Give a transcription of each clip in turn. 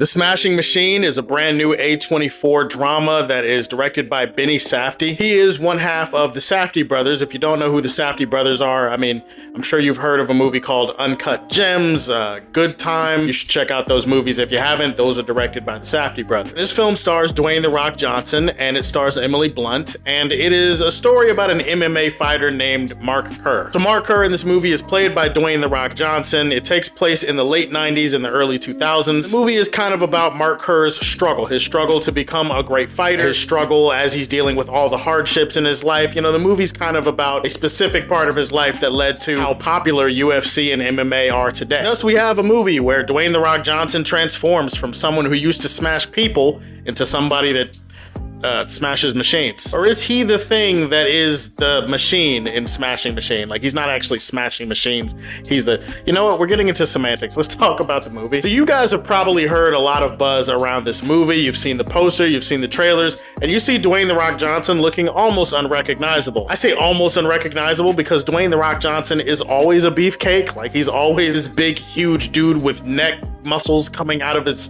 The Smashing Machine is a brand new A24 drama that is directed by Benny Safdie. He is one half of the Safdie brothers. If you don't know who the Safdie brothers are, I mean, I'm sure you've heard of a movie called Uncut Gems, Good Time. You should check out those movies if you haven't. Those are directed by the Safdie brothers. This film stars Dwayne "The Rock" Johnson, and it stars Emily Blunt, and it is a story about an MMA fighter named Mark Kerr. So Mark Kerr in this movie is played by Dwayne "The Rock" Johnson. It takes place in the late 90s and the early 2000s. The movie is kind of about Mark Kerr's struggle, his struggle to become a great fighter, his struggle as he's dealing with all the hardships in his life. You know, the movie's kind of about a specific part of his life that led to how popular UFC and MMA are today. Thus, we have a movie where Dwayne "The Rock" Johnson transforms from someone who used to smash people into somebody that smashes machines. Or is he the thing that is the machine in Smashing Machine? Like, he's not actually smashing machines. He's the, you know what, we're getting into semantics. Let's talk about the movie. So you guys have probably heard a lot of buzz around this movie. You've seen the poster, you've seen the trailers, and you see Dwayne "The Rock" Johnson looking almost unrecognizable. I say almost unrecognizable because Dwayne "The Rock" Johnson is always a beefcake. Like, he's always this big, huge dude with neck muscles coming out of his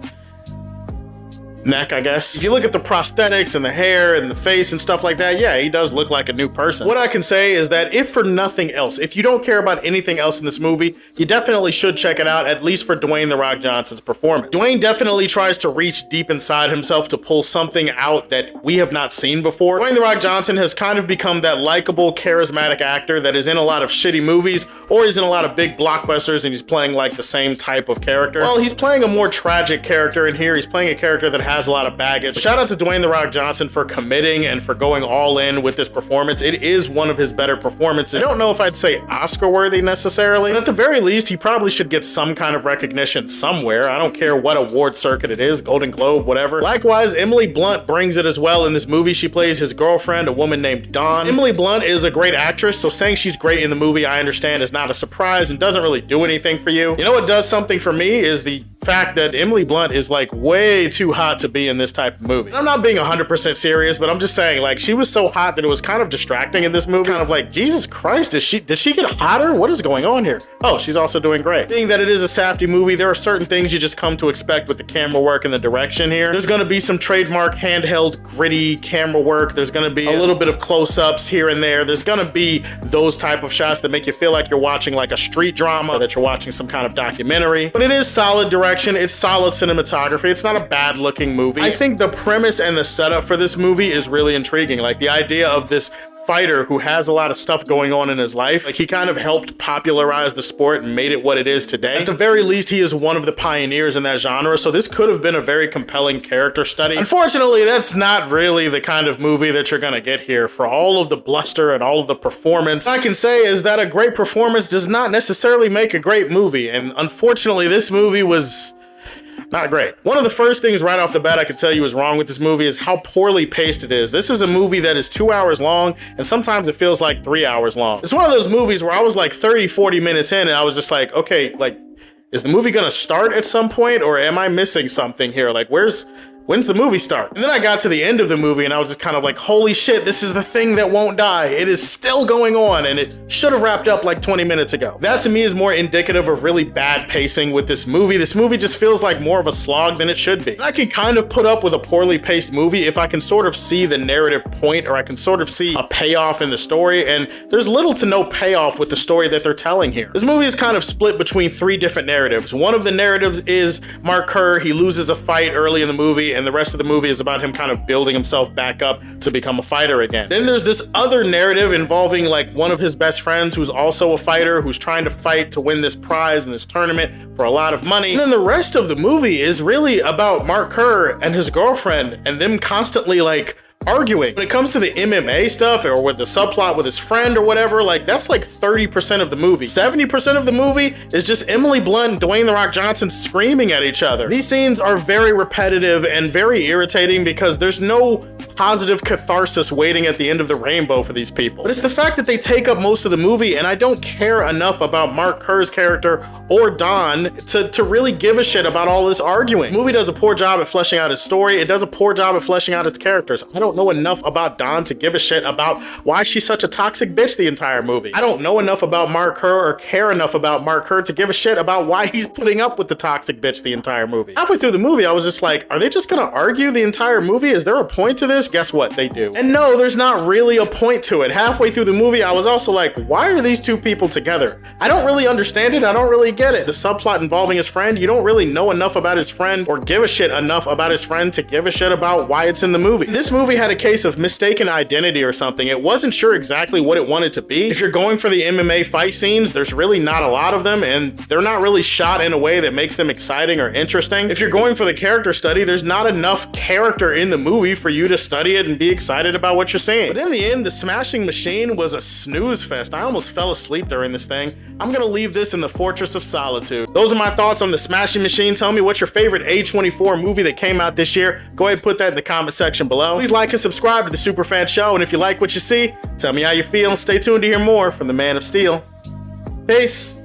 neck, I guess. If you look at the prosthetics and the hair and the face and stuff like that, yeah, he does look like a new person. What I can say is that if for nothing else, if you don't care about anything else in this movie, you definitely should check it out, at least for Dwayne "The Rock" Johnson's performance. Dwayne definitely tries to reach deep inside himself to pull something out that we have not seen before. Dwayne "The Rock" Johnson has kind of become that likable, charismatic actor that is in a lot of shitty movies, or he's in a lot of big blockbusters and he's playing like the same type of character. Well, he's playing a more tragic character in here. He's playing a character that has a lot of baggage. Shout out to Dwayne "The Rock" Johnson for committing and for going all in with this performance. It is one of his better performances. I don't know if I'd say Oscar worthy necessarily, but at the very least, he probably should get some kind of recognition somewhere. I don't care what award circuit it is, Golden Globe, whatever. Likewise, Emily Blunt brings it as well in this movie. She plays his girlfriend, a woman named Dawn. Emily Blunt is a great actress, so saying she's great in the movie, I understand, is not a surprise and doesn't really do anything for you. You know what does something for me is the fact that Emily Blunt is like way too hot to be in this type of movie. And I'm not being 100% serious, but I'm just saying, like, she was so hot that it was kind of distracting in this movie. Kind of like, Jesus Christ, did she get hotter? What is going on here? Oh, she's also doing great. Being that it is a Safdie movie, there are certain things you just come to expect with the camera work and the direction here. There's gonna be some trademark handheld gritty camera work. There's gonna be a little bit of close-ups here and there. There's gonna be those type of shots that make you feel like you're watching like a street drama, or that you're watching some kind of documentary. But it is solid direction. It's solid cinematography. It's not a bad looking movie. I think the premise and the setup for this movie is really intriguing. Like, the idea of this fighter who has a lot of stuff going on in his life, like, he kind of helped popularize the sport and made it what it is today. At the very least, he is one of the pioneers in that genre, so this could have been a very compelling character study. Unfortunately, that's not really the kind of movie that you're gonna get here. For all of the bluster and all of the performance, all I can say is that a great performance does not necessarily make a great movie, and unfortunately, this movie was not great. One of the first things right off the bat I can tell you is wrong with this movie is how poorly paced it is. This is a movie that is 2 hours long, and sometimes it feels like 3 hours long. It's one of those movies where I was like 30, 40 minutes in, and I was just like, okay, like, is the movie gonna start at some point, or am I missing something here? Like, when's the movie start? And then I got to the end of the movie and I was just kind of like, holy shit, this is the thing that won't die. It is still going on, and it should have wrapped up like 20 minutes ago. That to me is more indicative of really bad pacing with this movie. This movie just feels like more of a slog than it should be. And I can kind of put up with a poorly paced movie if I can sort of see the narrative point, or I can sort of see a payoff in the story, and there's little to no payoff with the story that they're telling here. This movie is kind of split between 3 different narratives. One of the narratives is Mark Kerr, he loses a fight early in the movie, and the rest of the movie is about him kind of building himself back up to become a fighter again. Then there's this other narrative involving like one of his best friends who's also a fighter, who's trying to fight to win this prize in this tournament for a lot of money. And then the rest of the movie is really about Mark Kerr and his girlfriend and them constantly like arguing. When it comes to the MMA stuff, or with the subplot with his friend or whatever, like, that's like 30% of the movie. 70% of the movie is just Emily Blunt and Dwayne "The Rock" Johnson screaming at each other. These scenes are very repetitive and very irritating because there's no positive catharsis waiting at the end of the rainbow for these people. But it's the fact that they take up most of the movie, and I don't care enough about Mark Kerr's character or Don to really give a shit about all this arguing. The movie does a poor job at fleshing out his story. It does a poor job at fleshing out its characters. I don't don't know enough about Dawn to give a shit about why she's such a toxic bitch the entire movie. I don't know enough about Mark Kerr or care enough about Mark Kerr to give a shit about why he's putting up with the toxic bitch the entire movie. Halfway through the movie, I was just like, are they just gonna argue the entire movie? Is there a point to this? Guess what? They do. And no, there's not really a point to it. Halfway through the movie, I was also like, why are these two people together? I don't really understand it. I don't really get it. The subplot involving his friend, you don't really know enough about his friend or give a shit enough about his friend to give a shit about why it's in the movie. This movie had a case of mistaken identity or something. It wasn't sure exactly what it wanted to be. If you're going for the MMA fight scenes, there's really not a lot of them, and they're not really shot in a way that makes them exciting or interesting. If you're going for the character study, there's not enough character in the movie for you to study it and be excited about what you're seeing. But in the end, the smashing machine was a snooze fest. I almost fell asleep during this thing. I'm gonna leave this in the Fortress of Solitude. Those are my thoughts on the smashing machine. Tell me what's your favorite A24 movie that came out this year. Go ahead and put that in the comment section below. Please like and subscribe to the Superfan Show, and if you like what you see, tell me how you feel and stay tuned to hear more from the Man of Steel. Peace.